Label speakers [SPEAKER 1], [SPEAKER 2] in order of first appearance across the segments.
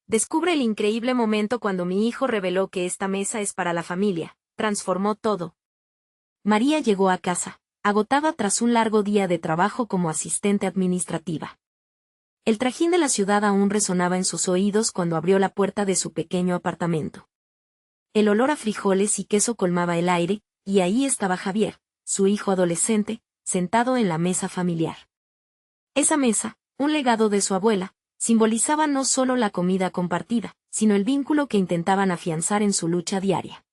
[SPEAKER 1] Descubre el increíble momento cuando mi hijo reveló que esta mesa es para la familia. Transformó todo. María llegó a casa, agotada tras un largo día de trabajo como asistente administrativa. El trajín de la ciudad aún resonaba en sus oídos cuando abrió la puerta de su pequeño apartamento. El olor a frijoles y queso colmaba el aire, y ahí estaba Javier, su hijo adolescente, sentado en la mesa familiar. Esa mesa, un legado de su abuela, simbolizaba no solo la comida compartida, sino el vínculo que intentaban afianzar en su lucha diaria.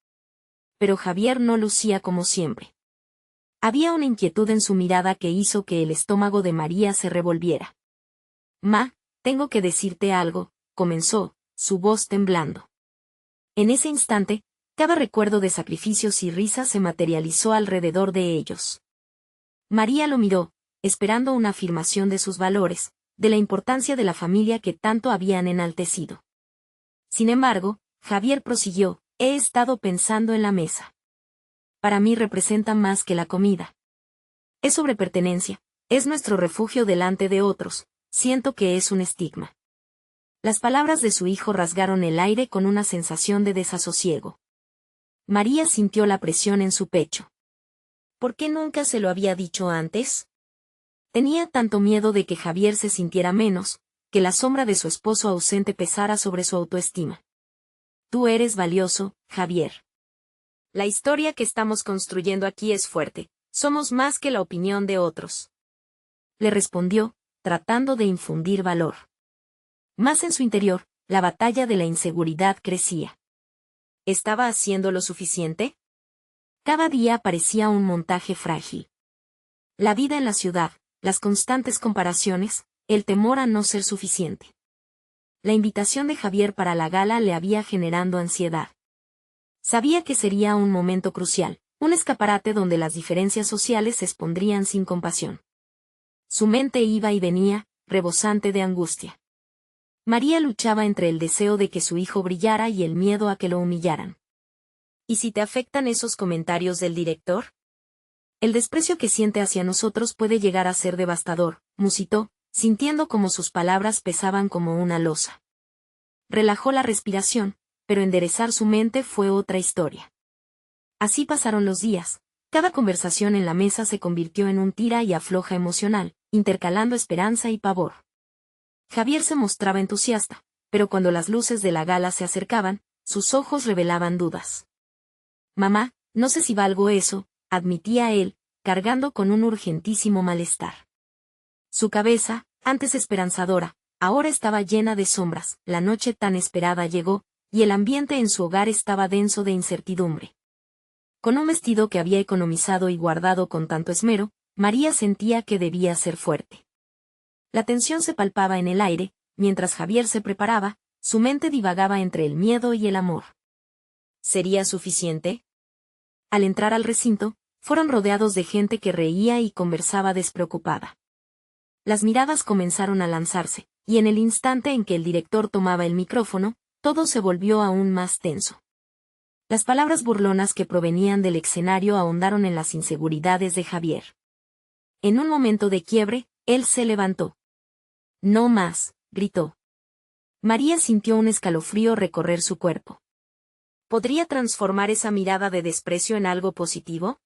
[SPEAKER 1] Pero Javier no lucía como siempre. Había una inquietud en su mirada que hizo que el estómago de María se revolviera. «Ma, tengo que decirte algo», comenzó, su voz temblando. En ese instante, cada recuerdo de sacrificios y risas se materializó alrededor de ellos. María lo miró, esperando una afirmación de sus valores, de la importancia de la familia que tanto habían enaltecido. Sin embargo, Javier prosiguió: «He estado pensando en la mesa. Para mí representa más que la comida. Es sobre pertenencia, es nuestro refugio delante de otros, siento que es un estigma». Las palabras de su hijo rasgaron el aire con una sensación de desasosiego. María sintió la presión en su pecho. ¿Por qué nunca se lo había dicho antes? Tenía tanto miedo de que Javier se sintiera menos, que la sombra de su esposo ausente pesara sobre su autoestima. Tú eres valioso, Javier. La historia que estamos construyendo aquí es fuerte, somos más que la opinión de otros. Le respondió, tratando de infundir valor. Más en su interior, la batalla de la inseguridad crecía. ¿Estaba haciendo lo suficiente? Cada día parecía un montaje frágil. La vida en la ciudad, las constantes comparaciones, el temor a no ser suficiente. La invitación de Javier para la gala le había generando ansiedad. Sabía que sería un momento crucial, un escaparate donde las diferencias sociales se expondrían sin compasión. Su mente iba y venía, rebosante de angustia. María luchaba entre el deseo de que su hijo brillara y el miedo a que lo humillaran. ¿Y si te afectan esos comentarios del director? El desprecio que siente hacia nosotros puede llegar a ser devastador, musitó, sintiendo como sus palabras pesaban como una losa. Relajó la respiración, pero enderezar su mente fue otra historia. Así pasaron los días. Cada conversación en la mesa se convirtió en un tira y afloja emocional, intercalando esperanza y pavor. Javier se mostraba entusiasta, pero cuando las luces de la gala se acercaban, sus ojos revelaban dudas. «Mamá, no sé si valgo eso», admitía él, cargando con un urgentísimo malestar. Su cabeza, antes esperanzadora, ahora estaba llena de sombras. La noche tan esperada llegó, y el ambiente en su hogar estaba denso de incertidumbre. Con un vestido que había economizado y guardado con tanto esmero, María sentía que debía ser fuerte. La tensión se palpaba en el aire, mientras Javier se preparaba, su mente divagaba entre el miedo y el amor. ¿Sería suficiente? Al entrar al recinto, fueron rodeados de gente que reía y conversaba despreocupada. Las miradas comenzaron a lanzarse, y en el instante en que el director tomaba el micrófono, todo se volvió aún más tenso. Las palabras burlonas que provenían del escenario ahondaron en las inseguridades de Javier. En un momento de quiebre, él se levantó. «No más», gritó. María sintió un escalofrío recorrer su cuerpo. ¿Podría transformar esa mirada de desprecio en algo positivo?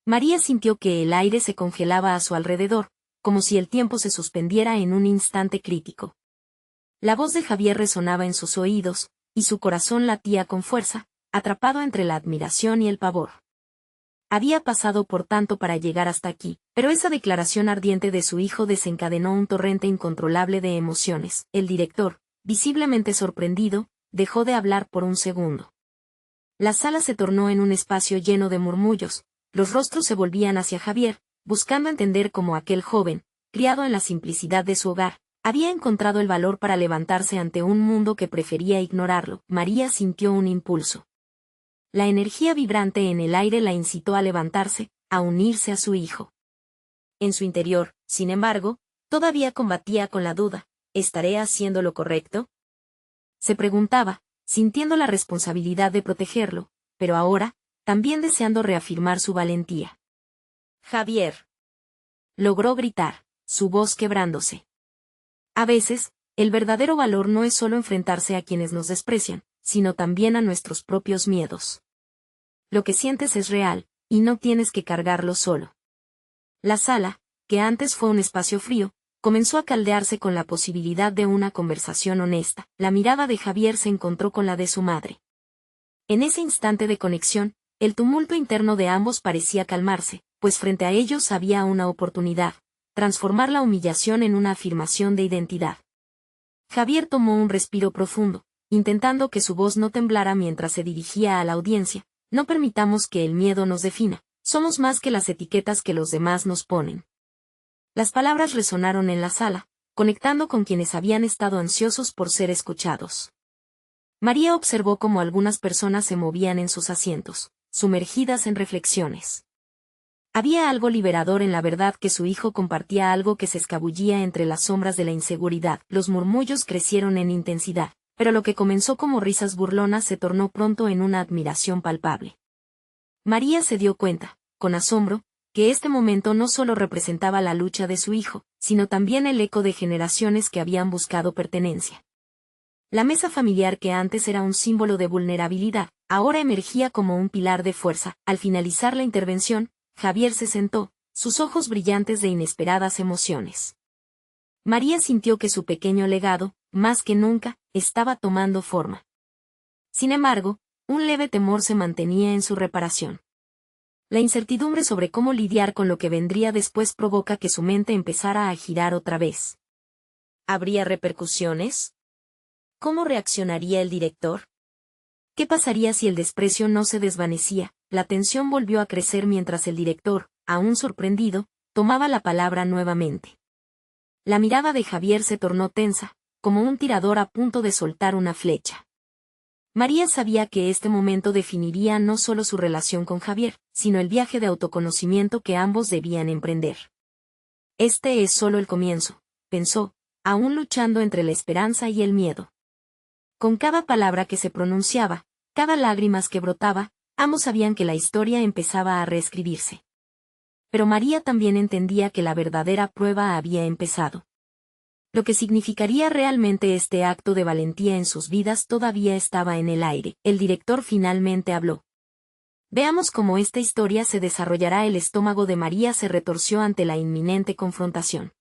[SPEAKER 1] María sintió que el aire se congelaba a su alrededor, como si el tiempo se suspendiera en un instante crítico. La voz de Javier resonaba en sus oídos, y su corazón latía con fuerza, atrapado entre la admiración y el pavor. Había pasado por tanto para llegar hasta aquí, pero esa declaración ardiente de su hijo desencadenó un torrente incontrolable de emociones. El director, visiblemente sorprendido, dejó de hablar por un segundo. La sala se tornó en un espacio lleno de murmullos, los rostros se volvían hacia Javier, buscando entender cómo aquel joven, criado en la simplicidad de su hogar, había encontrado el valor para levantarse ante un mundo que prefería ignorarlo. María sintió un impulso. La energía vibrante en el aire la incitó a levantarse, a unirse a su hijo. En su interior, sin embargo, todavía combatía con la duda: ¿estaré haciendo lo correcto? Se preguntaba, sintiendo la responsabilidad de protegerlo, pero ahora, también deseando reafirmar su valentía. «Javier», logró gritar, su voz quebrándose. A veces, el verdadero valor no es solo enfrentarse a quienes nos desprecian, sino también a nuestros propios miedos. Lo que sientes es real, y no tienes que cargarlo solo. La sala, que antes fue un espacio frío, comenzó a caldearse con la posibilidad de una conversación honesta. La mirada de Javier se encontró con la de su madre. En ese instante de conexión, el tumulto interno de ambos parecía calmarse, pues frente a ellos había una oportunidad: transformar la humillación en una afirmación de identidad. Javier tomó un respiro profundo, intentando que su voz no temblara mientras se dirigía a la audiencia. No permitamos que el miedo nos defina, somos más que las etiquetas que los demás nos ponen. Las palabras resonaron en la sala, conectando con quienes habían estado ansiosos por ser escuchados. María observó cómo algunas personas se movían en sus asientos, sumergidas en reflexiones. Había algo liberador en la verdad que su hijo compartía algo que se escabullía entre las sombras de la inseguridad. Los murmullos crecieron en intensidad, pero lo que comenzó como risas burlonas se tornó pronto en una admiración palpable. María se dio cuenta, con asombro, que este momento no solo representaba la lucha de su hijo, sino también el eco de generaciones que habían buscado pertenencia. La mesa familiar, que antes era un símbolo de vulnerabilidad, ahora emergía como un pilar de fuerza. Al finalizar la intervención, Javier se sentó, sus ojos brillantes de inesperadas emociones. María sintió que su pequeño legado, más que nunca, estaba tomando forma. Sin embargo, un leve temor se mantenía en su reparación. La incertidumbre sobre cómo lidiar con lo que vendría después provoca que su mente empezara a girar otra vez. ¿Habría repercusiones? ¿Cómo reaccionaría el director? ¿Qué pasaría si el desprecio no se desvanecía? La tensión volvió a crecer mientras el director, aún sorprendido, tomaba la palabra nuevamente. La mirada de Javier se tornó tensa, como un tirador a punto de soltar una flecha. María sabía que este momento definiría no solo su relación con Javier, sino el viaje de autoconocimiento que ambos debían emprender. Este es solo el comienzo, pensó, aún luchando entre la esperanza y el miedo. Con cada palabra que se pronunciaba, cada lágrima que brotaba, ambos sabían que la historia empezaba a reescribirse. Pero María también entendía que la verdadera prueba había empezado. Lo que significaría realmente este acto de valentía en sus vidas todavía estaba en el aire. El director finalmente habló. Veamos cómo esta historia se desarrollará. El estómago de María se retorció ante la inminente confrontación.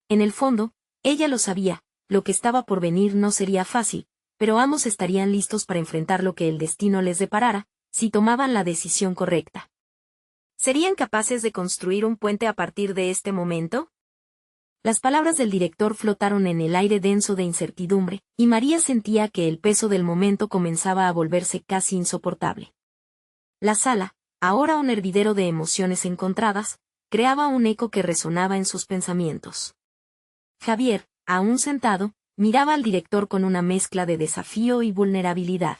[SPEAKER 1] En el fondo, ella lo sabía, lo que estaba por venir no sería fácil, pero ambos estarían listos para enfrentar lo que el destino les deparara, si tomaban la decisión correcta. ¿Serían capaces de construir un puente a partir de este momento? Las palabras del director flotaron en el aire denso de incertidumbre, y María sentía que el peso del momento comenzaba a volverse casi insoportable. La sala, ahora un hervidero de emociones encontradas, creaba un eco que resonaba en sus pensamientos. Javier, aún sentado, miraba al director con una mezcla de desafío y vulnerabilidad.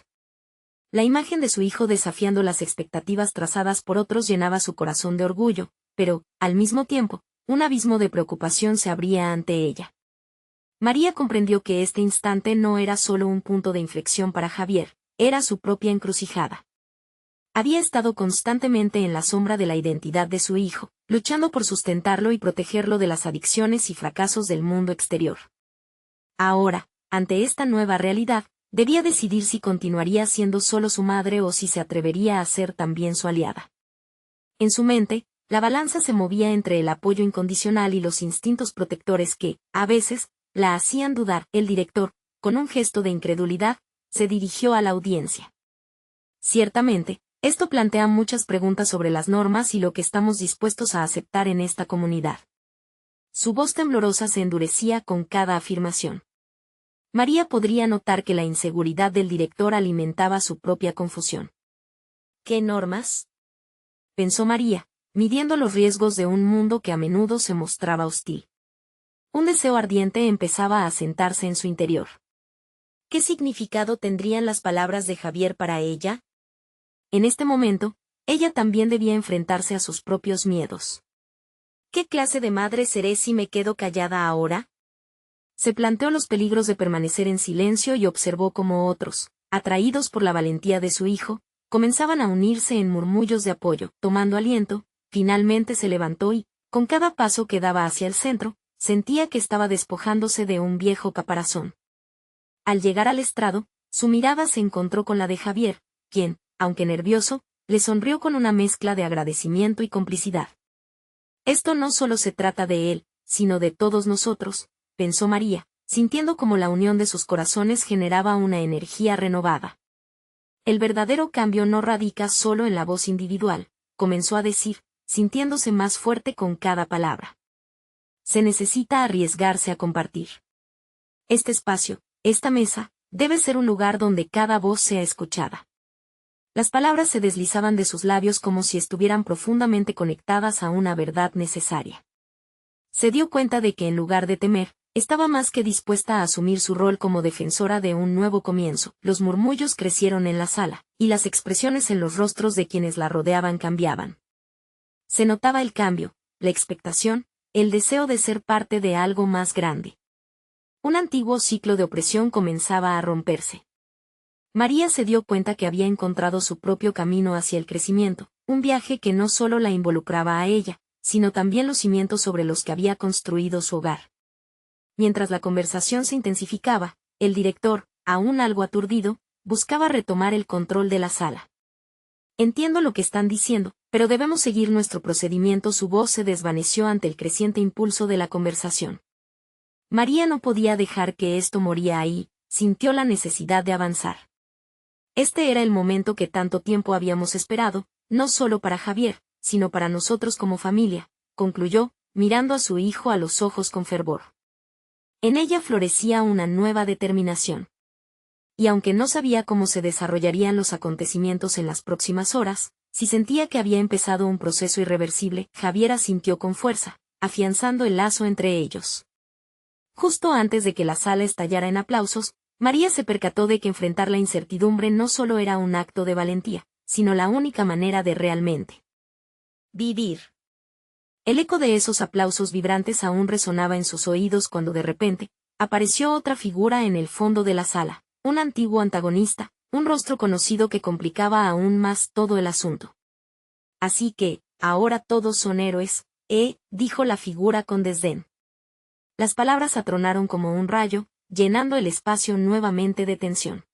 [SPEAKER 1] La imagen de su hijo desafiando las expectativas trazadas por otros llenaba su corazón de orgullo, pero, al mismo tiempo, un abismo de preocupación se abría ante ella. María comprendió que este instante no era solo un punto de inflexión para Javier, era su propia encrucijada. Había estado constantemente en la sombra de la identidad de su hijo, luchando por sustentarlo y protegerlo de las adicciones y fracasos del mundo exterior. Ahora, ante esta nueva realidad, debía decidir si continuaría siendo solo su madre o si se atrevería a ser también su aliada. En su mente, la balanza se movía entre el apoyo incondicional y los instintos protectores que, a veces, la hacían dudar. El director, con un gesto de incredulidad, se dirigió a la audiencia. Ciertamente, esto plantea muchas preguntas sobre las normas y lo que estamos dispuestos a aceptar en esta comunidad. Su voz temblorosa se endurecía con cada afirmación. María podría notar que la inseguridad del director alimentaba su propia confusión. ¿Qué normas?, pensó María, midiendo los riesgos de un mundo que a menudo se mostraba hostil. Un deseo ardiente empezaba a asentarse en su interior. ¿Qué significado tendrían las palabras de Javier para ella? En este momento, ella también debía enfrentarse a sus propios miedos. ¿Qué clase de madre seré si me quedo callada ahora? Se planteó los peligros de permanecer en silencio y observó cómo otros, atraídos por la valentía de su hijo, comenzaban a unirse en murmullos de apoyo. Tomando aliento, finalmente se levantó y, con cada paso que daba hacia el centro, sentía que estaba despojándose de un viejo caparazón. Al llegar al estrado, su mirada se encontró con la de Javier, quien, aunque nervioso, le sonrió con una mezcla de agradecimiento y complicidad. Esto no solo se trata de él, sino de todos nosotros, pensó María, sintiendo como la unión de sus corazones generaba una energía renovada. El verdadero cambio no radica solo en la voz individual, comenzó a decir, sintiéndose más fuerte con cada palabra. Se necesita arriesgarse a compartir. Este espacio, esta mesa, debe ser un lugar donde cada voz sea escuchada. Las palabras se deslizaban de sus labios como si estuvieran profundamente conectadas a una verdad necesaria. Se dio cuenta de que en lugar de temer, estaba más que dispuesta a asumir su rol como defensora de un nuevo comienzo. Los murmullos crecieron en la sala, y las expresiones en los rostros de quienes la rodeaban cambiaban. Se notaba el cambio, la expectación, el deseo de ser parte de algo más grande. Un antiguo ciclo de opresión comenzaba a romperse. María se dio cuenta que había encontrado su propio camino hacia el crecimiento, un viaje que no solo la involucraba a ella, sino también los cimientos sobre los que había construido su hogar. Mientras la conversación se intensificaba, el director, aún algo aturdido, buscaba retomar el control de la sala. Entiendo lo que están diciendo, pero debemos seguir nuestro procedimiento. Su voz se desvaneció ante el creciente impulso de la conversación. María no podía dejar que esto moría ahí, sintió la necesidad de avanzar. Este era el momento que tanto tiempo habíamos esperado, no solo para Javier, sino para nosotros como familia, concluyó, mirando a su hijo a los ojos con fervor. En ella florecía una nueva determinación. Y aunque no sabía cómo se desarrollarían los acontecimientos en las próximas horas, si sentía que había empezado un proceso irreversible, Javier asintió con fuerza, afianzando el lazo entre ellos. Justo antes de que la sala estallara en aplausos, María se percató de que enfrentar la incertidumbre no solo era un acto de valentía, sino la única manera de realmente vivir. El eco de esos aplausos vibrantes aún resonaba en sus oídos cuando de repente, apareció otra figura en el fondo de la sala, un antiguo antagonista, un rostro conocido que complicaba aún más todo el asunto. Así que, ahora todos son héroes, dijo la figura con desdén. Las palabras atronaron como un rayo, llenando el espacio nuevamente de tensión.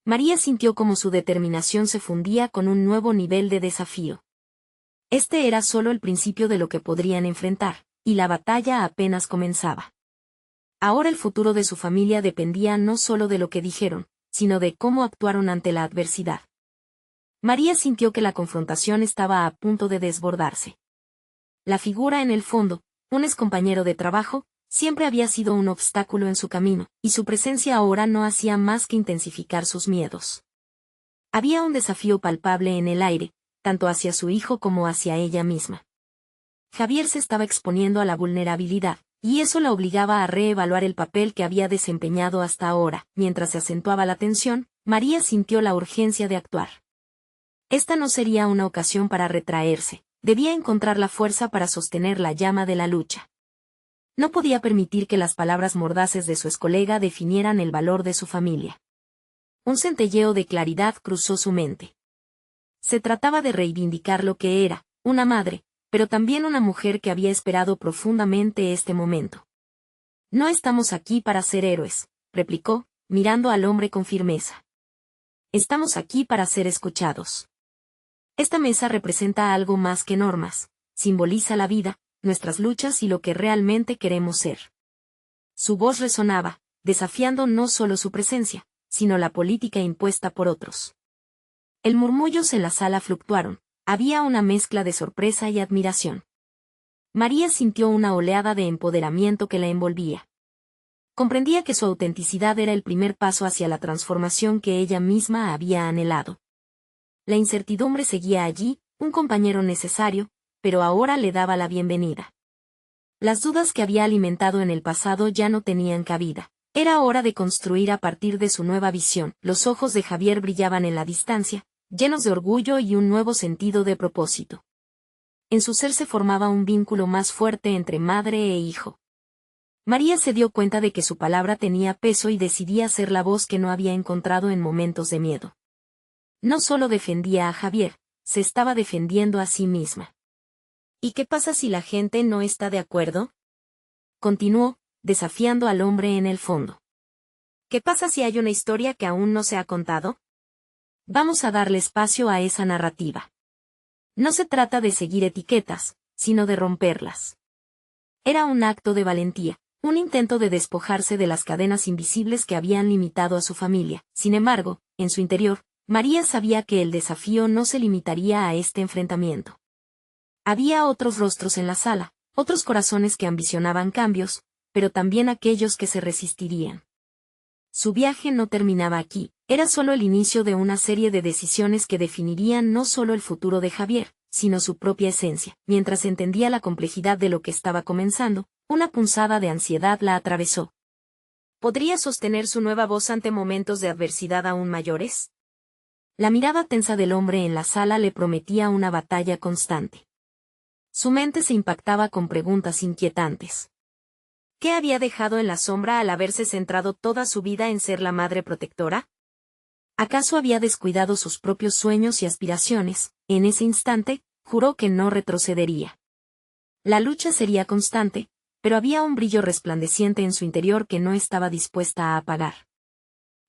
[SPEAKER 1] María sintió como su determinación se fundía con un nuevo nivel de desafío. Este era solo el principio de lo que podrían enfrentar, y la batalla apenas comenzaba. Ahora el futuro de su familia dependía no solo de lo que dijeron, sino de cómo actuaron ante la adversidad. María sintió que la confrontación estaba a punto de desbordarse. La figura en el fondo, un excompañero de trabajo, siempre había sido un obstáculo en su camino, y su presencia ahora no hacía más que intensificar sus miedos. Había un desafío palpable en el aire, tanto hacia su hijo como hacia ella misma. Javier se estaba exponiendo a la vulnerabilidad, y eso la obligaba a reevaluar el papel que había desempeñado hasta ahora. Mientras se acentuaba la tensión, María sintió la urgencia de actuar. Esta no sería una ocasión para retraerse, debía encontrar la fuerza para sostener la llama de la lucha. No podía permitir que las palabras mordaces de su excolega definieran el valor de su familia. Un centelleo de claridad cruzó su mente. Se trataba de reivindicar lo que era, una madre, pero también una mujer que había esperado profundamente este momento. No estamos aquí para ser héroes, replicó, mirando al hombre con firmeza. Estamos aquí para ser escuchados. Esta mesa representa algo más que normas, simboliza la vida, nuestras luchas y lo que realmente queremos ser. Su voz resonaba, desafiando no solo su presencia, sino la política impuesta por otros. El murmullos en la sala fluctuaron, había una mezcla de sorpresa y admiración. María sintió una oleada de empoderamiento que la envolvía. Comprendía que su autenticidad era el primer paso hacia la transformación que ella misma había anhelado. La incertidumbre seguía allí, un compañero necesario, pero ahora le daba la bienvenida. Las dudas que había alimentado en el pasado ya no tenían cabida. Era hora de construir a partir de su nueva visión. Los ojos de Javier brillaban en la distancia, llenos de orgullo y un nuevo sentido de propósito. En su ser se formaba un vínculo más fuerte entre madre e hijo. María se dio cuenta de que su palabra tenía peso y decidía ser la voz que no había encontrado en momentos de miedo. No solo defendía a Javier, se estaba defendiendo a sí misma. ¿Y qué pasa si la gente no está de acuerdo? continuó, desafiando al hombre en el fondo. ¿Qué pasa si hay una historia que aún no se ha contado? Vamos a darle espacio a esa narrativa. No se trata de seguir etiquetas, sino de romperlas. Era un acto de valentía, un intento de despojarse de las cadenas invisibles que habían limitado a su familia. Sin embargo, en su interior, María sabía que el desafío no se limitaría a este enfrentamiento. Había otros rostros en la sala, otros corazones que ambicionaban cambios, pero también aquellos que se resistirían. Su viaje no terminaba aquí, era solo el inicio de una serie de decisiones que definirían no solo el futuro de Javier, sino su propia esencia. Mientras entendía la complejidad de lo que estaba comenzando, una punzada de ansiedad la atravesó. ¿Podría sostener su nueva voz ante momentos de adversidad aún mayores? La mirada tensa del hombre en la sala le prometía una batalla constante. Su mente se impactaba con preguntas inquietantes. ¿Qué había dejado en la sombra al haberse centrado toda su vida en ser la madre protectora? ¿Acaso había descuidado sus propios sueños y aspiraciones? En ese instante, juró que no retrocedería. La lucha sería constante, pero había un brillo resplandeciente en su interior que no estaba dispuesta a apagar.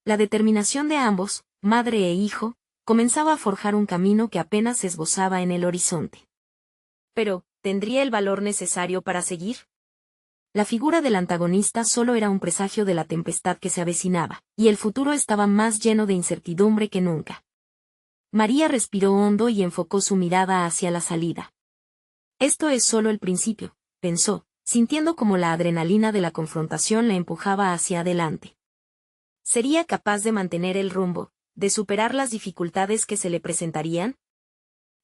[SPEAKER 1] La determinación de ambos, madre e hijo, comenzaba a forjar un camino que apenas esbozaba en el horizonte. Pero, ¿tendría el valor necesario para seguir? La figura del antagonista solo era un presagio de la tempestad que se avecinaba, y el futuro estaba más lleno de incertidumbre que nunca. María respiró hondo y enfocó su mirada hacia la salida. Esto es solo el principio, pensó, sintiendo como la adrenalina de la confrontación la empujaba hacia adelante. ¿Sería capaz de mantener el rumbo, de superar las dificultades que se le presentarían?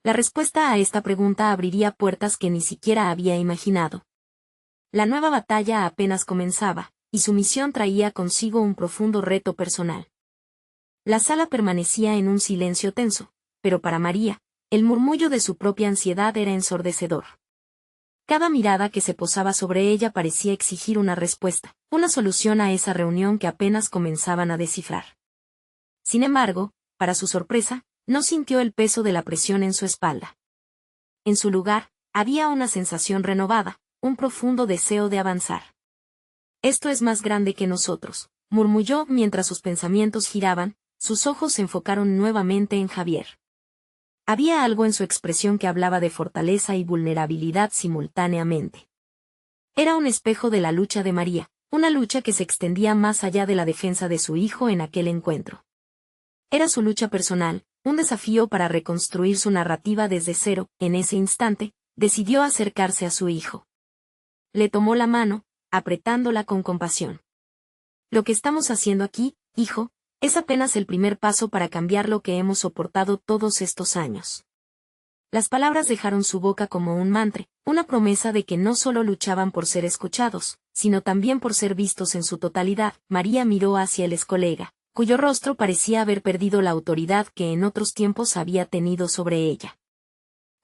[SPEAKER 1] La respuesta a esta pregunta abriría puertas que ni siquiera había imaginado. La nueva batalla apenas comenzaba, y su misión traía consigo un profundo reto personal. La sala permanecía en un silencio tenso, pero para María, el murmullo de su propia ansiedad era ensordecedor. Cada mirada que se posaba sobre ella parecía exigir una respuesta, una solución a esa reunión que apenas comenzaban a descifrar. Sin embargo, para su sorpresa, no sintió el peso de la presión en su espalda. En su lugar, había una sensación renovada, un profundo deseo de avanzar. Esto es más grande que nosotros, murmulló mientras sus pensamientos giraban, sus ojos se enfocaron nuevamente en Javier. Había algo en su expresión que hablaba de fortaleza y vulnerabilidad simultáneamente. Era un espejo de la lucha de María, una lucha que se extendía más allá de la defensa de su hijo en aquel encuentro. Era su lucha personal, un desafío para reconstruir su narrativa desde cero. En ese instante, decidió acercarse a su hijo. Le tomó la mano, apretándola con compasión. Lo que estamos haciendo aquí, hijo, es apenas el primer paso para cambiar lo que hemos soportado todos estos años. Las palabras dejaron su boca como un mantra, una promesa de que no solo luchaban por ser escuchados, sino también por ser vistos en su totalidad. María miró hacia el excolega, cuyo rostro parecía haber perdido la autoridad que en otros tiempos había tenido sobre ella.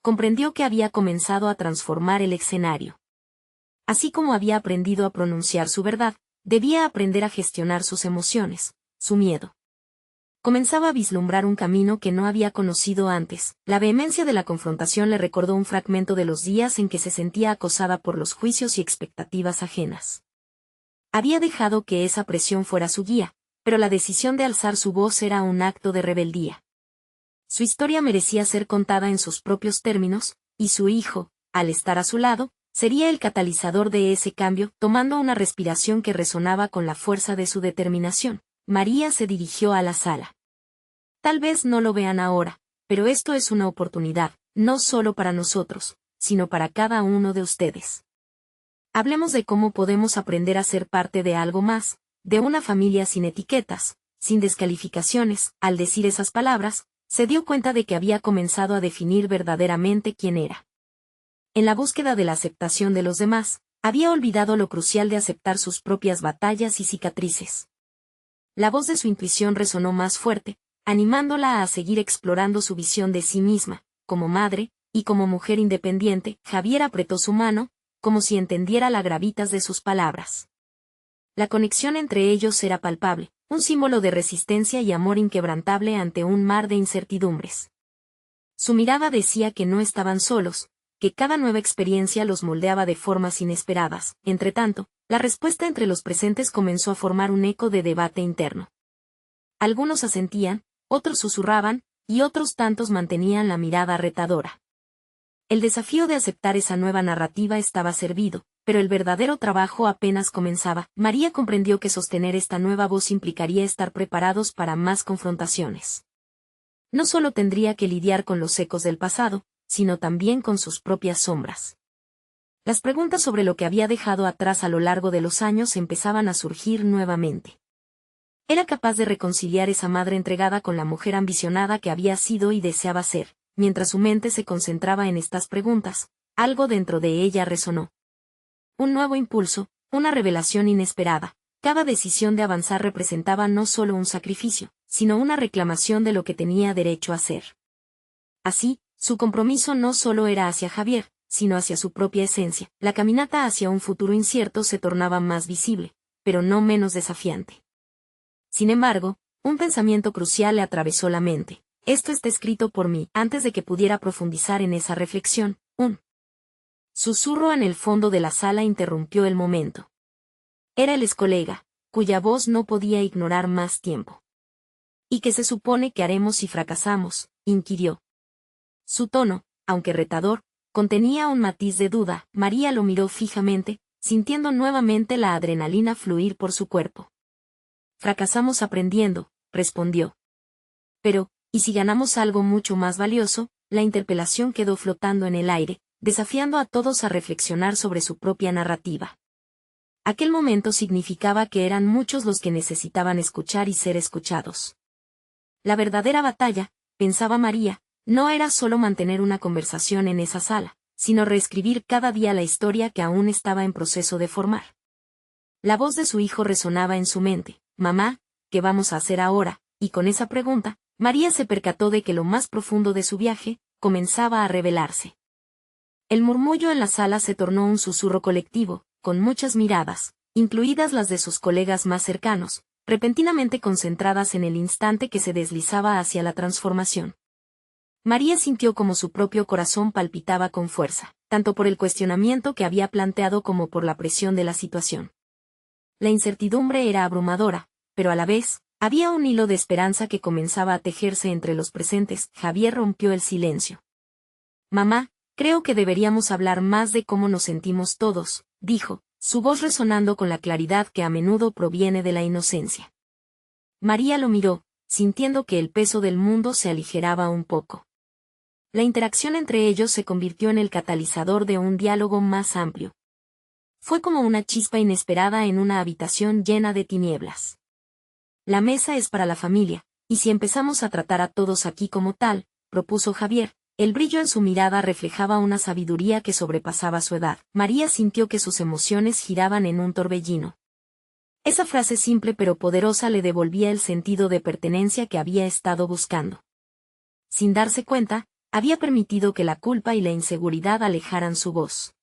[SPEAKER 1] Comprendió que había comenzado a transformar el escenario. Así como había aprendido a pronunciar su verdad, debía aprender a gestionar sus emociones, su miedo. Comenzaba a vislumbrar un camino que no había conocido antes. La vehemencia de la confrontación le recordó un fragmento de los días en que se sentía acosada por los juicios y expectativas ajenas. Había dejado que esa presión fuera su guía, pero la decisión de alzar su voz era un acto de rebeldía. Su historia merecía ser contada en sus propios términos, y su hijo, al estar a su lado, sería el catalizador de ese cambio. Tomando una respiración que resonaba con la fuerza de su determinación, María se dirigió a la sala. Tal vez no lo vean ahora, pero esto es una oportunidad, no solo para nosotros, sino para cada uno de ustedes. Hablemos de cómo podemos aprender a ser parte de algo más, de una familia sin etiquetas, sin descalificaciones. Al decir esas palabras, se dio cuenta de que había comenzado a definir verdaderamente quién era. En la búsqueda de la aceptación de los demás, había olvidado lo crucial de aceptar sus propias batallas y cicatrices. La voz de su intuición resonó más fuerte, animándola a seguir explorando su visión de sí misma, como madre, y como mujer independiente. Javier apretó su mano, como si entendiera la gravitas de sus palabras. La conexión entre ellos era palpable, un símbolo de resistencia y amor inquebrantable ante un mar de incertidumbres. Su mirada decía que no estaban solos, que cada nueva experiencia los moldeaba de formas inesperadas. Entretanto, la respuesta entre los presentes comenzó a formar un eco de debate interno. Algunos asentían, otros susurraban, y otros tantos mantenían la mirada retadora. El desafío de aceptar esa nueva narrativa estaba servido, pero el verdadero trabajo apenas comenzaba. María comprendió que sostener esta nueva voz implicaría estar preparados para más confrontaciones. No solo tendría que lidiar con los ecos del pasado, sino también con sus propias sombras. Las preguntas sobre lo que había dejado atrás a lo largo de los años empezaban a surgir nuevamente. ¿Era capaz de reconciliar esa madre entregada con la mujer ambicionada que había sido y deseaba ser? Mientras su mente se concentraba en estas preguntas, algo dentro de ella resonó. Un nuevo impulso, una revelación inesperada. Cada decisión de avanzar representaba no solo un sacrificio, sino una reclamación de lo que tenía derecho a ser. Así, su compromiso no solo era hacia Javier, sino hacia su propia esencia. La caminata hacia un futuro incierto se tornaba más visible, pero no menos desafiante. Sin embargo, un pensamiento crucial le atravesó la mente. Esto está escrito por mí. Antes de que pudiera profundizar en esa reflexión, un susurro en el fondo de la sala interrumpió el momento. Era el excolega, cuya voz no podía ignorar más tiempo. ¿Y qué se supone que haremos si fracasamos?, inquirió. Su tono, aunque retador, contenía un matiz de duda. María lo miró fijamente, sintiendo nuevamente la adrenalina fluir por su cuerpo. Fracasamos aprendiendo, respondió. Pero, ¿y si ganamos algo mucho más valioso? La interpelación quedó flotando en el aire, desafiando a todos a reflexionar sobre su propia narrativa. Aquel momento significaba que eran muchos los que necesitaban escuchar y ser escuchados. La verdadera batalla, pensaba María, no era solo mantener una conversación en esa sala, sino reescribir cada día la historia que aún estaba en proceso de formar. La voz de su hijo resonaba en su mente. Mamá, ¿qué vamos a hacer ahora? Y con esa pregunta, María se percató de que lo más profundo de su viaje comenzaba a revelarse. El murmullo en la sala se tornó un susurro colectivo, con muchas miradas, incluidas las de sus colegas más cercanos, repentinamente concentradas en el instante que se deslizaba hacia la transformación. María sintió como su propio corazón palpitaba con fuerza, tanto por el cuestionamiento que había planteado como por la presión de la situación. La incertidumbre era abrumadora, pero a la vez, había un hilo de esperanza que comenzaba a tejerse entre los presentes. Javier rompió el silencio. Mamá, creo que deberíamos hablar más de cómo nos sentimos todos, dijo, su voz resonando con la claridad que a menudo proviene de la inocencia. María lo miró, sintiendo que el peso del mundo se aligeraba un poco. La interacción entre ellos se convirtió en el catalizador de un diálogo más amplio. Fue como una chispa inesperada en una habitación llena de tinieblas. La mesa es para la familia, y si empezamos a tratar a todos aquí como tal, propuso Javier, el brillo en su mirada reflejaba una sabiduría que sobrepasaba su edad. María sintió que sus emociones giraban en un torbellino. Esa frase simple pero poderosa le devolvía el sentido de pertenencia que había estado buscando. Sin darse cuenta, había permitido que la culpa y la inseguridad alejaran su voz.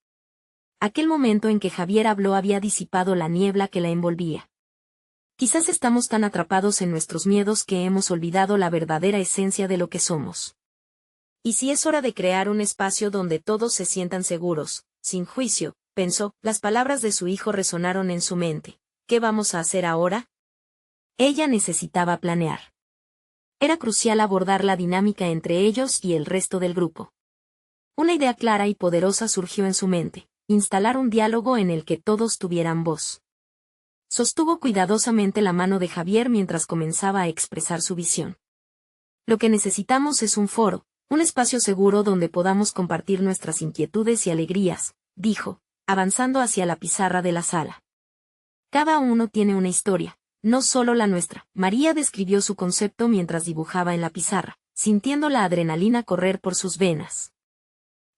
[SPEAKER 1] Aquel momento en que Javier habló había disipado la niebla que la envolvía. Quizás estamos tan atrapados en nuestros miedos que hemos olvidado la verdadera esencia de lo que somos. ¿Y si es hora de crear un espacio donde todos se sientan seguros, sin juicio? Pensó. Las palabras de su hijo resonaron en su mente. ¿Qué vamos a hacer ahora? Ella necesitaba planear. Era crucial abordar la dinámica entre ellos y el resto del grupo. Una idea clara y poderosa surgió en su mente: instalar un diálogo en el que todos tuvieran voz. Sostuvo cuidadosamente la mano de Javier mientras comenzaba a expresar su visión. Lo que necesitamos es un foro, un espacio seguro donde podamos compartir nuestras inquietudes y alegrías, dijo, avanzando hacia la pizarra de la sala. Cada uno tiene una historia, no solo la nuestra. María describió su concepto mientras dibujaba en la pizarra, sintiendo la adrenalina correr por sus venas.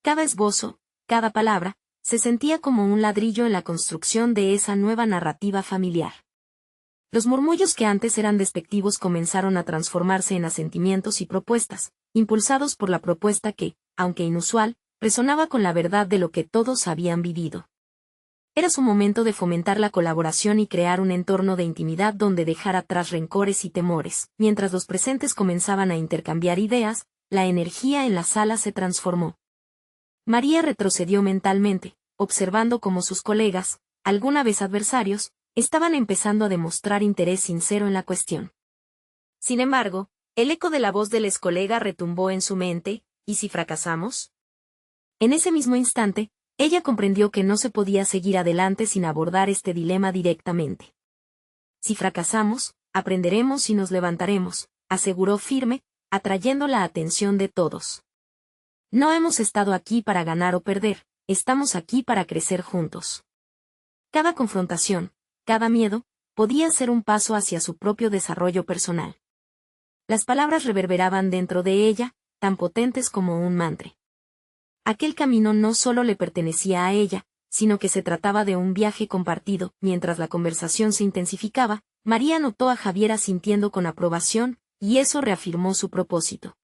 [SPEAKER 1] Cada esbozo, cada palabra, se sentía como un ladrillo en la construcción de esa nueva narrativa familiar. Los murmullos que antes eran despectivos comenzaron a transformarse en asentimientos y propuestas, impulsados por la propuesta que, aunque inusual, resonaba con la verdad de lo que todos habían vivido. Era su momento de fomentar la colaboración y crear un entorno de intimidad donde dejar atrás rencores y temores. Mientras los presentes comenzaban a intercambiar ideas, la energía en la sala se transformó. María retrocedió mentalmente, observando cómo sus colegas, alguna vez adversarios, estaban empezando a demostrar interés sincero en la cuestión. Sin embargo, el eco de la voz del excolega retumbó en su mente, ¿y si fracasamos? En ese mismo instante, ella comprendió que no se podía seguir adelante sin abordar este dilema directamente. Si fracasamos, aprenderemos y nos levantaremos, aseguró firme, atrayendo la atención de todos. No hemos estado aquí para ganar o perder, estamos aquí para crecer juntos. Cada confrontación, cada miedo, podía ser un paso hacia su propio desarrollo personal. Las palabras reverberaban dentro de ella, tan potentes como un mantra. Aquel camino no solo le pertenecía a ella, sino que se trataba de un viaje compartido. Mientras la conversación se intensificaba, María notó a Javier asintiendo con aprobación, y eso reafirmó su propósito.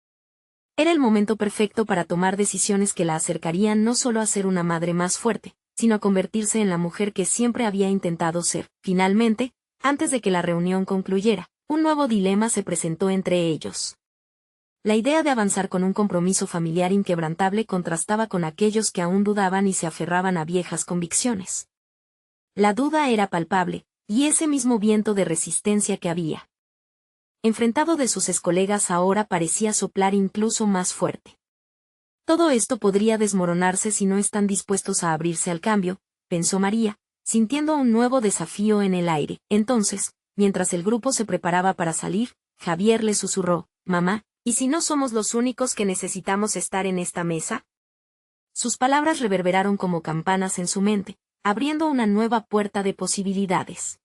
[SPEAKER 1] Era el momento perfecto para tomar decisiones que la acercarían no solo a ser una madre más fuerte, sino a convertirse en la mujer que siempre había intentado ser. Finalmente, antes de que la reunión concluyera, un nuevo dilema se presentó entre ellos. La idea de avanzar con un compromiso familiar inquebrantable contrastaba con aquellos que aún dudaban y se aferraban a viejas convicciones. La duda era palpable, y ese mismo viento de resistencia que había enfrentado de sus excolegas ahora parecía soplar incluso más fuerte. Todo esto podría desmoronarse si no están dispuestos a abrirse al cambio, pensó María, sintiendo un nuevo desafío en el aire. Entonces, mientras el grupo se preparaba para salir, Javier le susurró, «Mamá, ¿y si no somos los únicos que necesitamos estar en esta mesa?» Sus palabras reverberaron como campanas en su mente, abriendo una nueva puerta de posibilidades.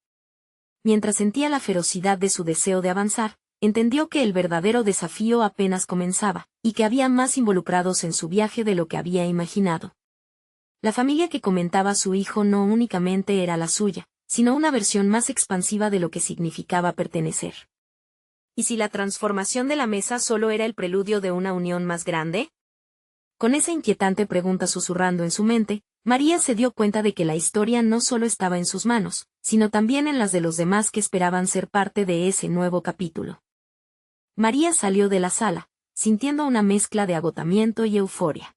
[SPEAKER 1] Mientras sentía la ferocidad de su deseo de avanzar, entendió que el verdadero desafío apenas comenzaba, y que había más involucrados en su viaje de lo que había imaginado. La familia que comentaba su hijo no únicamente era la suya, sino una versión más expansiva de lo que significaba pertenecer. ¿Y si la transformación de la mesa solo era el preludio de una unión más grande? Con esa inquietante pregunta susurrando en su mente, María se dio cuenta de que la historia no solo estaba en sus manos, sino también en las de los demás que esperaban ser parte de ese nuevo capítulo. María salió de la sala, sintiendo una mezcla de agotamiento y euforia.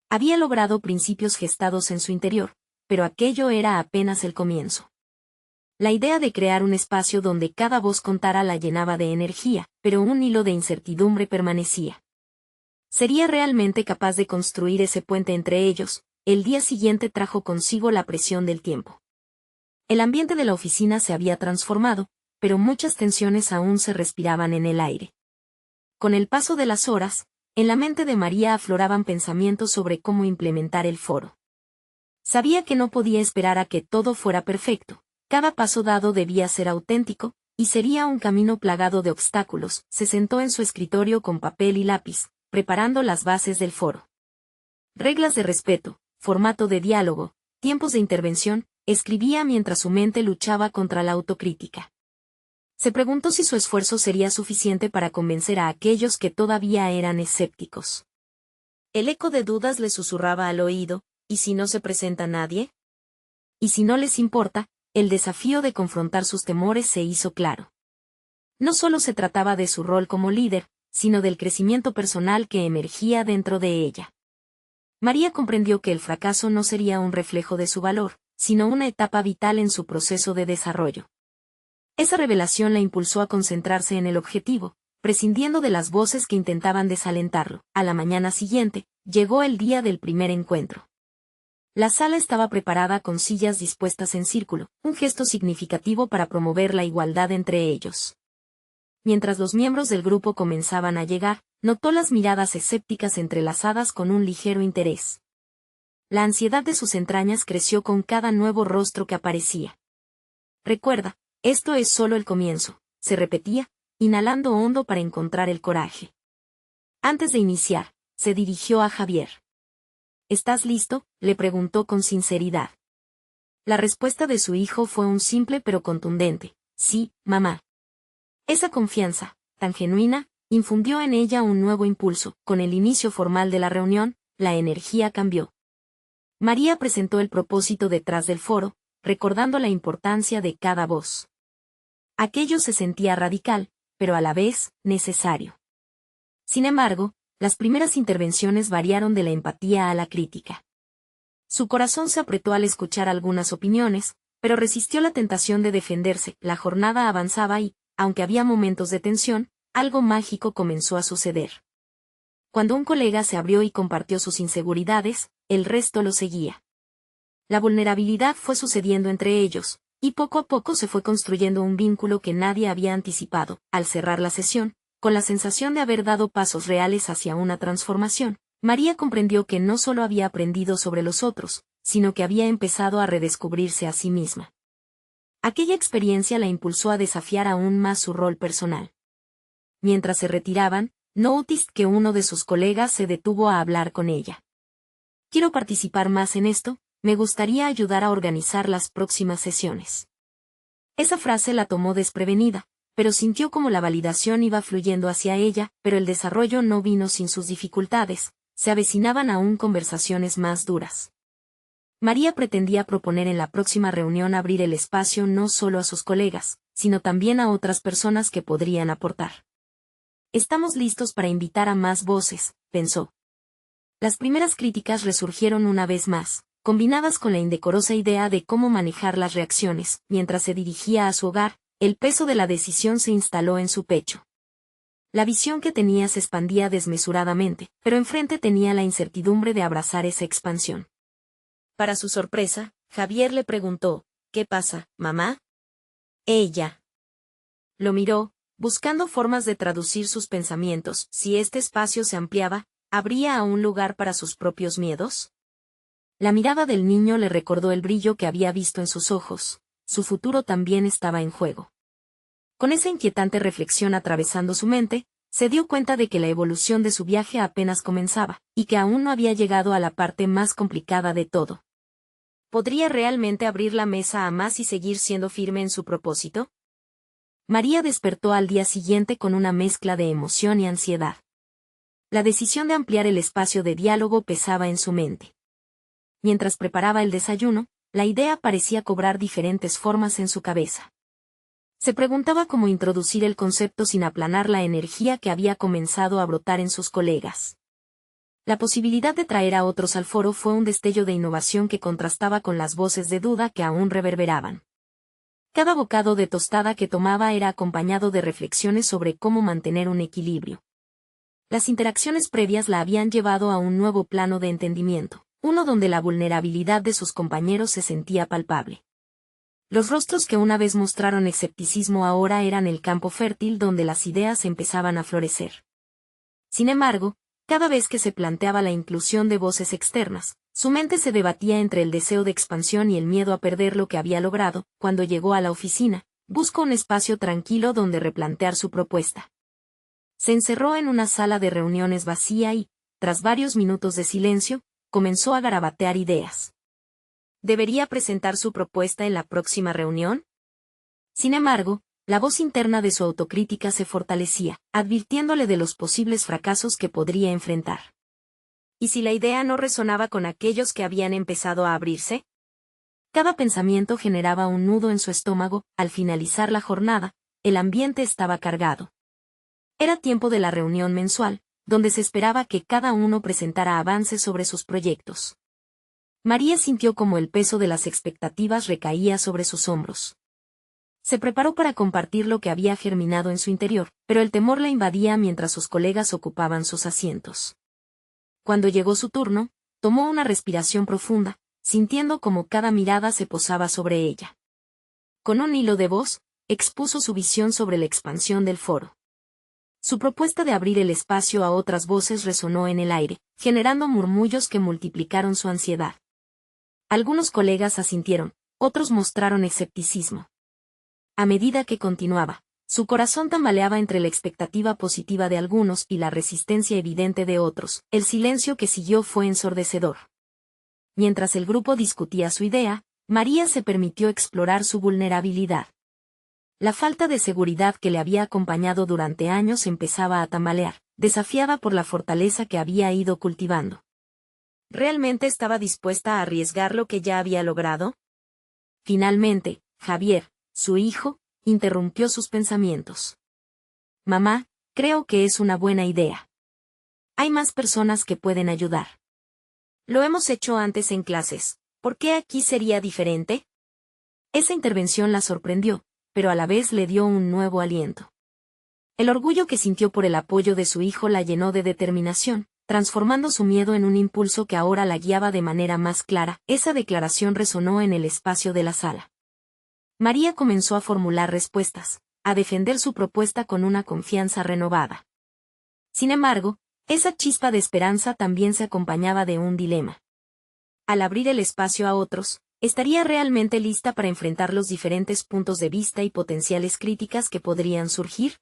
[SPEAKER 1] Había logrado principios gestados en su interior, pero aquello era apenas el comienzo. La idea de crear un espacio donde cada voz contara la llenaba de energía, pero un hilo de incertidumbre permanecía. ¿Sería realmente capaz de construir ese puente entre ellos? El día siguiente trajo consigo la presión del tiempo. El ambiente de la oficina se había transformado, pero muchas tensiones aún se respiraban en el aire. Con el paso de las horas, en la mente de María afloraban pensamientos sobre cómo implementar el foro. Sabía que no podía esperar a que todo fuera perfecto, cada paso dado debía ser auténtico, y sería un camino plagado de obstáculos. Se sentó en su escritorio con papel y lápiz, preparando las bases del foro. Reglas de respeto, formato de diálogo, tiempos de intervención, escribía mientras su mente luchaba contra la autocrítica. Se preguntó si su esfuerzo sería suficiente para convencer a aquellos que todavía eran escépticos. El eco de dudas le susurraba al oído, ¿y si no se presenta nadie? Y si no les importa, el desafío de confrontar sus temores se hizo claro. No solo se trataba de su rol como líder, sino del crecimiento personal que emergía dentro de ella. María comprendió que el fracaso no sería un reflejo de su valor, sino una etapa vital en su proceso de desarrollo. Esa revelación la impulsó a concentrarse en el objetivo, prescindiendo de las voces que intentaban desalentarlo. A la mañana siguiente, llegó el día del primer encuentro. La sala estaba preparada con sillas dispuestas en círculo, un gesto significativo para promover la igualdad entre ellos. Mientras los miembros del grupo comenzaban a llegar, notó las miradas escépticas entrelazadas con un ligero interés. La ansiedad de sus entrañas creció con cada nuevo rostro que aparecía. «Recuerda, esto es solo el comienzo», se repetía, inhalando hondo para encontrar el coraje. Antes de iniciar, se dirigió a Javier. «¿Estás listo?», le preguntó con sinceridad. La respuesta de su hijo fue un simple pero contundente: «Sí, mamá». Esa confianza, tan genuina, infundió en ella un nuevo impulso. Con el inicio formal de la reunión, la energía cambió. María presentó el propósito detrás del foro, recordando la importancia de cada voz. Aquello se sentía radical, pero a la vez, necesario. Sin embargo, Las primeras intervenciones variaron de la empatía a la crítica. Su corazón se apretó al escuchar algunas opiniones, pero resistió la tentación de defenderse. La jornada avanzaba y, aunque había momentos de tensión, algo mágico comenzó a suceder. Cuando un colega se abrió y compartió sus inseguridades, el resto lo seguía. La vulnerabilidad fue sucediendo entre ellos, y poco a poco se fue construyendo un vínculo que nadie había anticipado. Al cerrar la sesión, con la sensación de haber dado pasos reales hacia una transformación, María comprendió que no solo había aprendido sobre los otros, sino que había empezado a redescubrirse a sí misma. Aquella experiencia la impulsó a desafiar aún más su rol personal. Mientras se retiraban, noticed que uno de sus colegas se detuvo a hablar con ella. Quiero participar más en esto, me gustaría ayudar a organizar las próximas sesiones. Esa frase la tomó desprevenida, pero sintió como la validación iba fluyendo hacia ella, pero el desarrollo no vino sin sus dificultades, se avecinaban aún conversaciones más duras. María pretendía proponer en la próxima reunión abrir el espacio no solo a sus colegas, sino también a otras personas que podrían aportar. Estamos listos para invitar a más voces, pensó. Las primeras críticas resurgieron una vez más, combinadas con la indecorosa idea de cómo manejar las reacciones. Mientras se dirigía a su hogar, el peso de la decisión se instaló en su pecho. La visión que tenía se expandía desmesuradamente, pero enfrente tenía la incertidumbre de abrazar esa expansión. Para su sorpresa, Javier le preguntó, ¿qué pasa, mamá? Ella lo miró, buscando formas de traducir sus pensamientos. Si este espacio se ampliaba, ¿habría aún lugar para sus propios miedos? La mirada del niño le recordó el brillo que había visto en sus ojos. Su futuro también estaba en juego. Con esa inquietante reflexión atravesando su mente, se dio cuenta de que la evolución de su viaje apenas comenzaba, y que aún no había llegado a la parte más complicada de todo. ¿Podría realmente abrir la mesa a más y seguir siendo firme en su propósito? María despertó al día siguiente con una mezcla de emoción y ansiedad. La decisión de ampliar el espacio de diálogo pesaba en su mente. Mientras preparaba el desayuno, la idea parecía cobrar diferentes formas en su cabeza. Se preguntaba cómo introducir el concepto sin aplanar la energía que había comenzado a brotar en sus colegas. La posibilidad de traer a otros al foro fue un destello de innovación que contrastaba con las voces de duda que aún reverberaban. Cada bocado de tostada que tomaba era acompañado de reflexiones sobre cómo mantener un equilibrio. Las interacciones previas la habían llevado a un nuevo plano de entendimiento, uno donde la vulnerabilidad de sus compañeros se sentía palpable. Los rostros que una vez mostraron escepticismo ahora eran el campo fértil donde las ideas empezaban a florecer. Sin embargo, cada vez que se planteaba la inclusión de voces externas, su mente se debatía entre el deseo de expansión y el miedo a perder lo que había logrado. Cuando llegó a la oficina, buscó un espacio tranquilo donde replantear su propuesta. Se encerró en una sala de reuniones vacía y, tras varios minutos de silencio, comenzó a garabatear ideas. ¿Debería presentar su propuesta en la próxima reunión? Sin embargo, la voz interna de su autocrítica se fortalecía, advirtiéndole de los posibles fracasos que podría enfrentar. ¿Y si la idea no resonaba con aquellos que habían empezado a abrirse? Cada pensamiento generaba un nudo en su estómago. Al finalizar la jornada, el ambiente estaba cargado. Era tiempo de la reunión mensual, donde se esperaba que cada uno presentara avances sobre sus proyectos. María sintió como el peso de las expectativas recaía sobre sus hombros. Se preparó para compartir lo que había germinado en su interior, pero el temor la invadía mientras sus colegas ocupaban sus asientos. Cuando llegó su turno, tomó una respiración profunda, sintiendo como cada mirada se posaba sobre ella. Con un hilo de voz, expuso su visión sobre la expansión del foro. Su propuesta de abrir el espacio a otras voces resonó en el aire, generando murmullos que multiplicaron su ansiedad. Algunos colegas asintieron, otros mostraron escepticismo. A medida que continuaba, su corazón tambaleaba entre la expectativa positiva de algunos y la resistencia evidente de otros. El silencio que siguió fue ensordecedor. Mientras el grupo discutía su idea, María se permitió explorar su vulnerabilidad. La falta de seguridad que le había acompañado durante años empezaba a tambalear, desafiada por la fortaleza que había ido cultivando. ¿Realmente estaba dispuesta a arriesgar lo que ya había logrado? Finalmente, Javier, su hijo, interrumpió sus pensamientos. Mamá, creo que es una buena idea. Hay más personas que pueden ayudar. Lo hemos hecho antes en clases. ¿Por qué aquí sería diferente? Esa intervención la sorprendió, pero a la vez le dio un nuevo aliento. El orgullo que sintió por el apoyo de su hijo la llenó de determinación, transformando su miedo en un impulso que ahora la guiaba de manera más clara. Esa declaración resonó en el espacio de la sala. María comenzó a formular respuestas, a defender su propuesta con una confianza renovada. Sin embargo, esa chispa de esperanza también se acompañaba de un dilema. Al abrir el espacio a otros, ¿estaría realmente lista para enfrentar los diferentes puntos de vista y potenciales críticas que podrían surgir?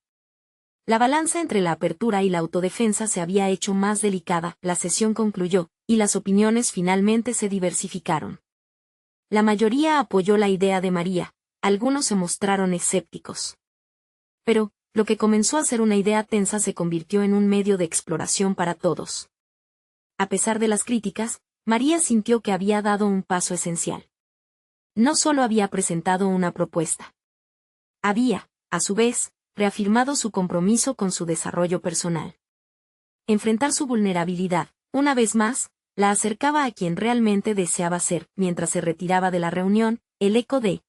[SPEAKER 1] La balanza entre la apertura y la autodefensa se había hecho más delicada. La sesión concluyó, y las opiniones finalmente se diversificaron. La mayoría apoyó la idea de María, algunos se mostraron escépticos. Pero, lo que comenzó a ser una idea tensa se convirtió en un medio de exploración para todos. A pesar de las críticas, María sintió que había dado un paso esencial. No solo había presentado una propuesta. Había, a su vez, reafirmado su compromiso con su desarrollo personal. Enfrentar su vulnerabilidad, una vez más, la acercaba a quien realmente deseaba ser. Mientras se retiraba de la reunión, el eco de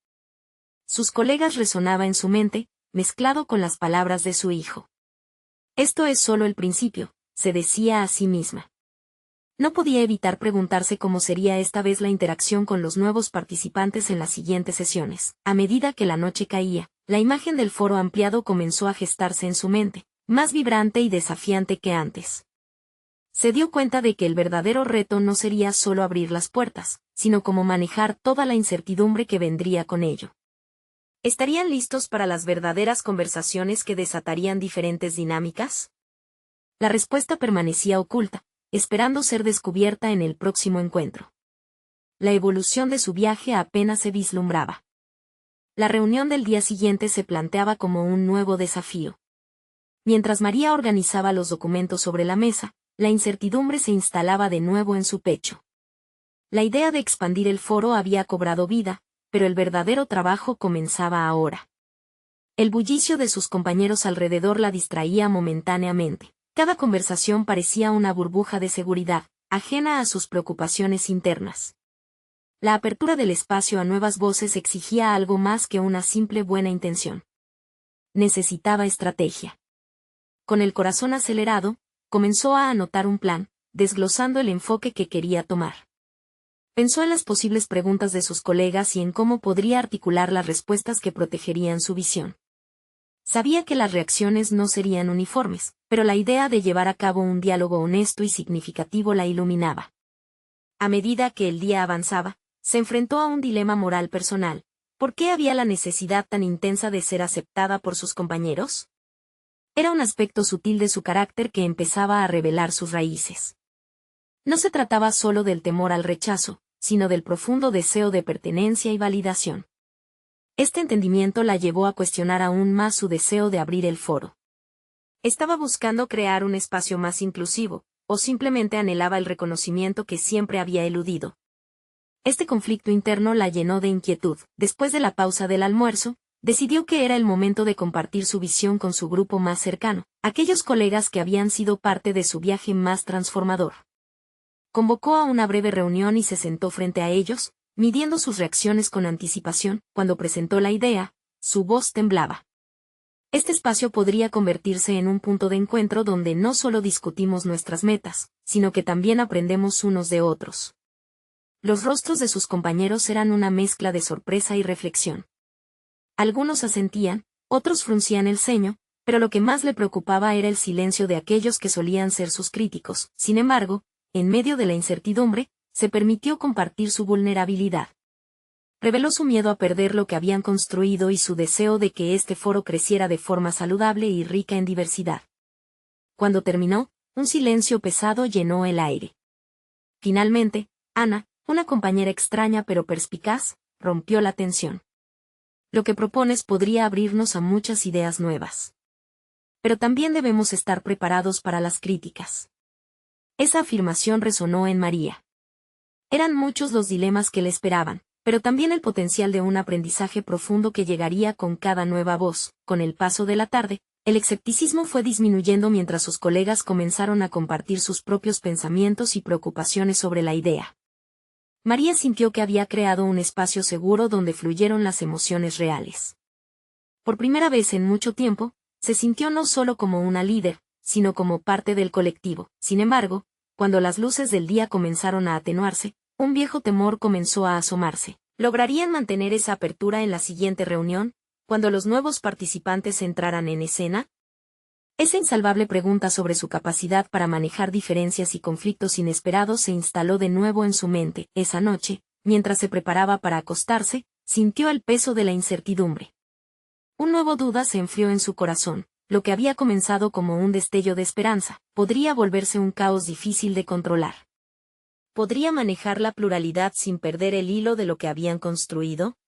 [SPEAKER 1] sus colegas resonaba en su mente, mezclado con las palabras de su hijo. Esto es solo el principio, se decía a sí misma. No podía evitar preguntarse cómo sería esta vez la interacción con los nuevos participantes en las siguientes sesiones. A medida que la noche caía, la imagen del foro ampliado comenzó a gestarse en su mente, más vibrante y desafiante que antes. Se dio cuenta de que el verdadero reto no sería solo abrir las puertas, sino cómo manejar toda la incertidumbre que vendría con ello. ¿Estarían listos para las verdaderas conversaciones que desatarían diferentes dinámicas? La respuesta permanecía oculta, esperando ser descubierta en el próximo encuentro. La evolución de su viaje apenas se vislumbraba. La reunión del día siguiente se planteaba como un nuevo desafío. Mientras María organizaba los documentos sobre la mesa, la incertidumbre se instalaba de nuevo en su pecho. La idea de expandir el foro había cobrado vida, pero el verdadero trabajo comenzaba ahora. El bullicio de sus compañeros alrededor la distraía momentáneamente. Cada conversación parecía una burbuja de seguridad, ajena a sus preocupaciones internas. La apertura del espacio a nuevas voces exigía algo más que una simple buena intención. Necesitaba estrategia. Con el corazón acelerado, comenzó a anotar un plan, desglosando el enfoque que quería tomar. Pensó en las posibles preguntas de sus colegas y en cómo podría articular las respuestas que protegerían su visión. Sabía que las reacciones no serían uniformes, pero la idea de llevar a cabo un diálogo honesto y significativo la iluminaba. A medida que el día avanzaba, se enfrentó a un dilema moral personal. ¿Por qué había la necesidad tan intensa de ser aceptada por sus compañeros? Era un aspecto sutil de su carácter que empezaba a revelar sus raíces. No se trataba solo del temor al rechazo, sino del profundo deseo de pertenencia y validación. Este entendimiento la llevó a cuestionar aún más su deseo de abrir el foro. ¿Estaba buscando crear un espacio más inclusivo, o simplemente anhelaba el reconocimiento que siempre había eludido? Este conflicto interno la llenó de inquietud. Después de la pausa del almuerzo, decidió que era el momento de compartir su visión con su grupo más cercano, aquellos colegas que habían sido parte de su viaje más transformador. Convocó a una breve reunión y se sentó frente a ellos, midiendo sus reacciones con anticipación. Cuando presentó la idea, su voz temblaba. Este espacio podría convertirse en un punto de encuentro donde no solo discutimos nuestras metas, sino que también aprendemos unos de otros. Los rostros de sus compañeros eran una mezcla de sorpresa y reflexión. Algunos asentían, otros fruncían el ceño, pero lo que más le preocupaba era el silencio de aquellos que solían ser sus críticos. Sin embargo, en medio de la incertidumbre, se permitió compartir su vulnerabilidad. Reveló su miedo a perder lo que habían construido y su deseo de que este foro creciera de forma saludable y rica en diversidad. Cuando terminó, un silencio pesado llenó el aire. Finalmente, Ana, una compañera extraña pero perspicaz, rompió la tensión. Lo que propones podría abrirnos a muchas ideas nuevas. Pero también debemos estar preparados para las críticas. Esa afirmación resonó en María. Eran muchos los dilemas que le esperaban, pero también el potencial de un aprendizaje profundo que llegaría con cada nueva voz. Con el paso de la tarde, El escepticismo fue disminuyendo mientras sus colegas comenzaron a compartir sus propios pensamientos y preocupaciones sobre la idea. María sintió que había creado un espacio seguro donde fluyeron las emociones reales. Por primera vez en mucho tiempo, se sintió no solo como una líder, sino como parte del colectivo. Sin embargo, cuando las luces del día comenzaron a atenuarse, un viejo temor comenzó a asomarse. ¿Lograrían mantener esa apertura en la siguiente reunión, cuando los nuevos participantes entraran en escena? Esa insalvable pregunta sobre su capacidad para manejar diferencias y conflictos inesperados se instaló de nuevo en su mente. Esa noche, mientras se preparaba para acostarse, sintió el peso de la incertidumbre. Un nuevo duda se enfrió en su corazón. Lo que había comenzado como un destello de esperanza, podría volverse un caos difícil de controlar. ¿Podría manejar la pluralidad sin perder el hilo de lo que habían construido?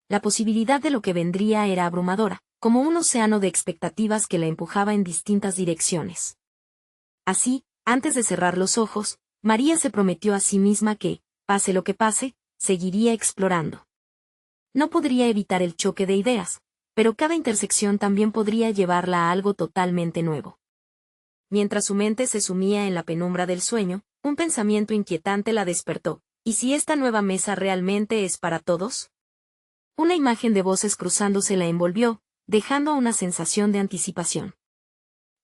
[SPEAKER 1] La posibilidad de lo que vendría era abrumadora, como un océano de expectativas que la empujaba en distintas direcciones. Así, antes de cerrar los ojos, María se prometió a sí misma que, pase lo que pase, seguiría explorando. No podría evitar el choque de ideas, pero cada intersección también podría llevarla a algo totalmente nuevo. Mientras su mente se sumía en la penumbra del sueño, un pensamiento inquietante la despertó. ¿Y si esta nueva mesa realmente es para todos? Una imagen de voces cruzándose la envolvió, dejando una sensación de anticipación.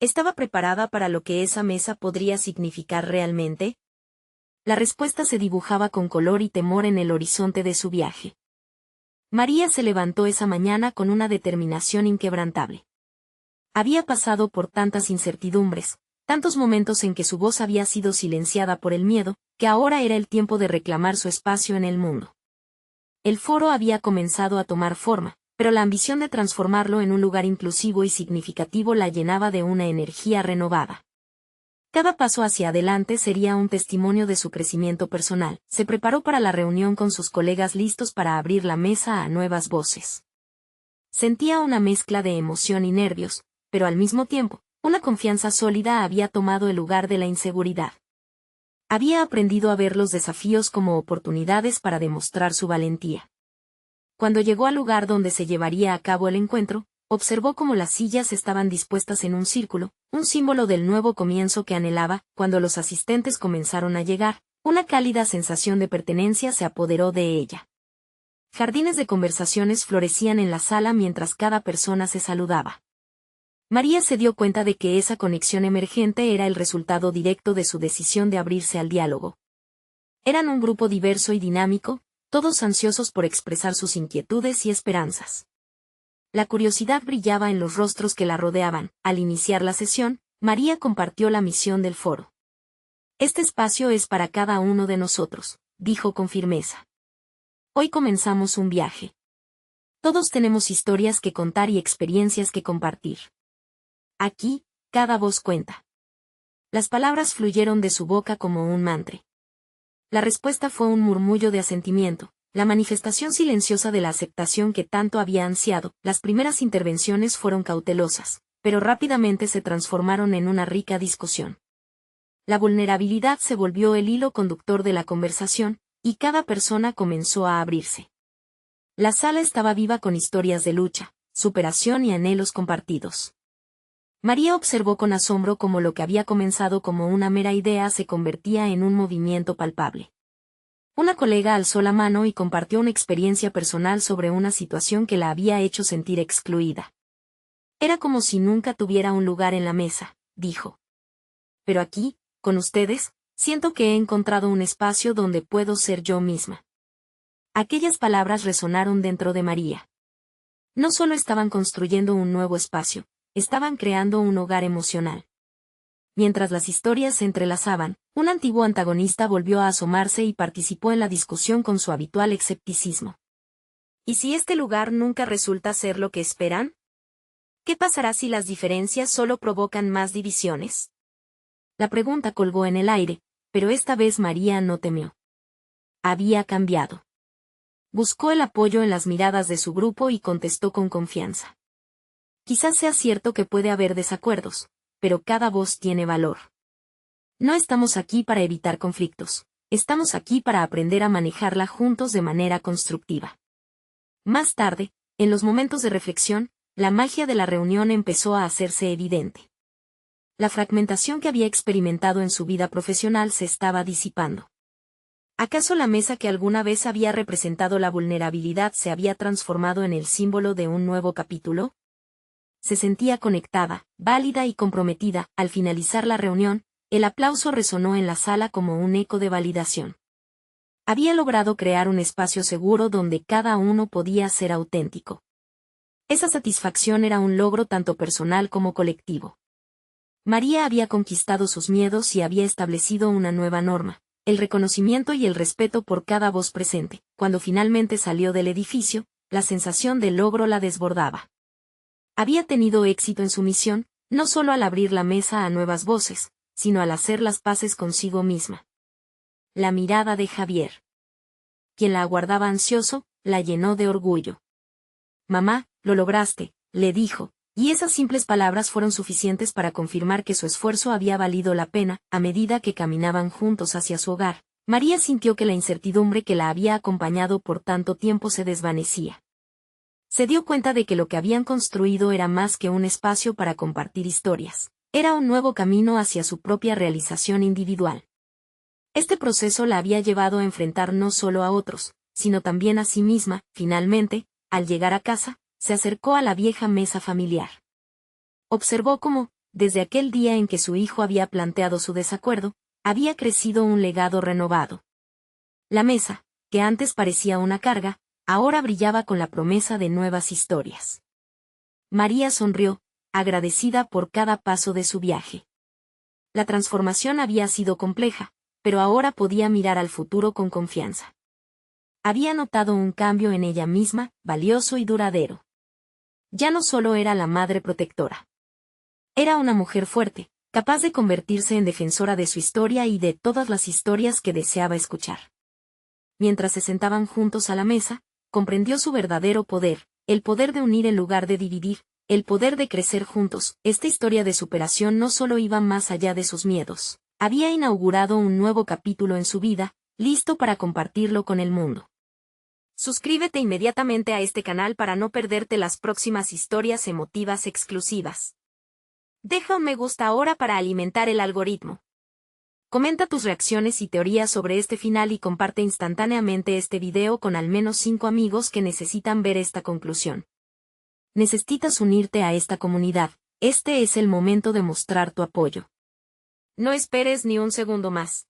[SPEAKER 1] ¿Estaba preparada para lo que esa mesa podría significar realmente? La respuesta se dibujaba con color y temor en el horizonte de su viaje. María se levantó esa mañana con una determinación inquebrantable. Había pasado por tantas incertidumbres, tantos momentos en que su voz había sido silenciada por el miedo, que ahora era el tiempo de reclamar su espacio en el mundo. El foro había comenzado a tomar forma, pero la ambición de transformarlo en un lugar inclusivo y significativo la llenaba de una energía renovada. Cada paso hacia adelante sería un testimonio de su crecimiento personal. Se preparó para la reunión con sus colegas listos para abrir la mesa a nuevas voces. Sentía una mezcla de emoción y nervios, pero al mismo tiempo, una confianza sólida había tomado el lugar de la inseguridad. Había aprendido a ver los desafíos como oportunidades para demostrar su valentía. Cuando llegó al lugar donde se llevaría a cabo el encuentro, observó cómo las sillas estaban dispuestas en un círculo, un símbolo del nuevo comienzo que anhelaba. Cuando los asistentes comenzaron a llegar, una cálida sensación de pertenencia se apoderó de ella. Jardines de conversaciones florecían en la sala mientras cada persona se saludaba. María se dio cuenta de que esa conexión emergente era el resultado directo de su decisión de abrirse al diálogo. Eran un grupo diverso y dinámico, todos ansiosos por expresar sus inquietudes y esperanzas. La curiosidad brillaba en los rostros que la rodeaban. Al iniciar la sesión, María compartió la misión del foro. Este espacio es para cada uno de nosotros, dijo con firmeza. Hoy comenzamos un viaje. Todos tenemos historias que contar y experiencias que compartir. Aquí, cada voz cuenta. Las palabras fluyeron de su boca como un mantra. La respuesta fue un murmullo de asentimiento, la manifestación silenciosa de la aceptación que tanto había ansiado. Las primeras intervenciones fueron cautelosas, pero rápidamente se transformaron en una rica discusión. La vulnerabilidad se volvió el hilo conductor de la conversación, y cada persona comenzó a abrirse. La sala estaba viva con historias de lucha, superación y anhelos compartidos. María observó con asombro cómo lo que había comenzado como una mera idea se convertía en un movimiento palpable. Una colega alzó la mano y compartió una experiencia personal sobre una situación que la había hecho sentir excluida. Era como si nunca tuviera un lugar en la mesa, dijo. Pero aquí, con ustedes, siento que he encontrado un espacio donde puedo ser yo misma. Aquellas palabras resonaron dentro de María. No solo estaban construyendo un nuevo espacio, estaban creando un hogar emocional. Mientras las historias se entrelazaban, un antiguo antagonista volvió a asomarse y participó en la discusión con su habitual escepticismo. ¿Y si este lugar nunca resulta ser lo que esperan? ¿Qué pasará si las diferencias solo provocan más divisiones? La pregunta colgó en el aire, pero esta vez María no temió. Había cambiado. Buscó el apoyo en las miradas de su grupo y contestó con confianza. Quizás sea cierto que puede haber desacuerdos, pero cada voz tiene valor. No estamos aquí para evitar conflictos, estamos aquí para aprender a manejarla juntos de manera constructiva. Más tarde, en los momentos de reflexión, la magia de la reunión empezó a hacerse evidente. La fragmentación que había experimentado en su vida profesional se estaba disipando. ¿Acaso la mesa que alguna vez había representado la vulnerabilidad se había transformado en el símbolo de un nuevo capítulo? Se sentía conectada, válida y comprometida. Al finalizar la reunión, el aplauso resonó en la sala como un eco de validación. Había logrado crear un espacio seguro donde cada uno podía ser auténtico. Esa satisfacción era un logro tanto personal como colectivo. María había conquistado sus miedos y había establecido una nueva norma, el reconocimiento y el respeto por cada voz presente. Cuando finalmente salió del edificio, la sensación de logro la desbordaba. Había tenido éxito en su misión, no solo al abrir la mesa a nuevas voces, sino al hacer las paces consigo misma. La mirada de Javier, quien la aguardaba ansioso, la llenó de orgullo. «Mamá, lo lograste», le dijo, y esas simples palabras fueron suficientes para confirmar que su esfuerzo había valido la pena. A medida que caminaban juntos hacia su hogar, María sintió que la incertidumbre que la había acompañado por tanto tiempo se desvanecía. Se dio cuenta de que lo que habían construido era más que un espacio para compartir historias. Era un nuevo camino hacia su propia realización individual. Este proceso la había llevado a enfrentar no solo a otros, sino también a sí misma. Finalmente, al llegar a casa, se acercó a la vieja mesa familiar. Observó cómo, desde aquel día en que su hijo había planteado su desacuerdo, había crecido un legado renovado. La mesa, que antes parecía una carga, ahora brillaba con la promesa de nuevas historias. María sonrió, agradecida por cada paso de su viaje. La transformación había sido compleja, pero ahora podía mirar al futuro con confianza. Había notado un cambio en ella misma, valioso y duradero. Ya no solo era la madre protectora. Era una mujer fuerte, capaz de convertirse en defensora de su historia y de todas las historias que deseaba escuchar. Mientras se sentaban juntos a la mesa, comprendió su verdadero poder, el poder de unir en lugar de dividir, el poder de crecer juntos. Esta historia de superación no solo iba más allá de sus miedos, había inaugurado un nuevo capítulo en su vida, listo para compartirlo con el mundo. Suscríbete inmediatamente a este canal para no perderte las próximas historias emotivas exclusivas. Deja un me gusta ahora para alimentar el algoritmo. Comenta tus reacciones y teorías sobre este final y comparte instantáneamente este video con al menos 5 amigos que necesitan ver esta conclusión. Necesitas unirte a esta comunidad, este es el momento de mostrar tu apoyo. No esperes ni un segundo más.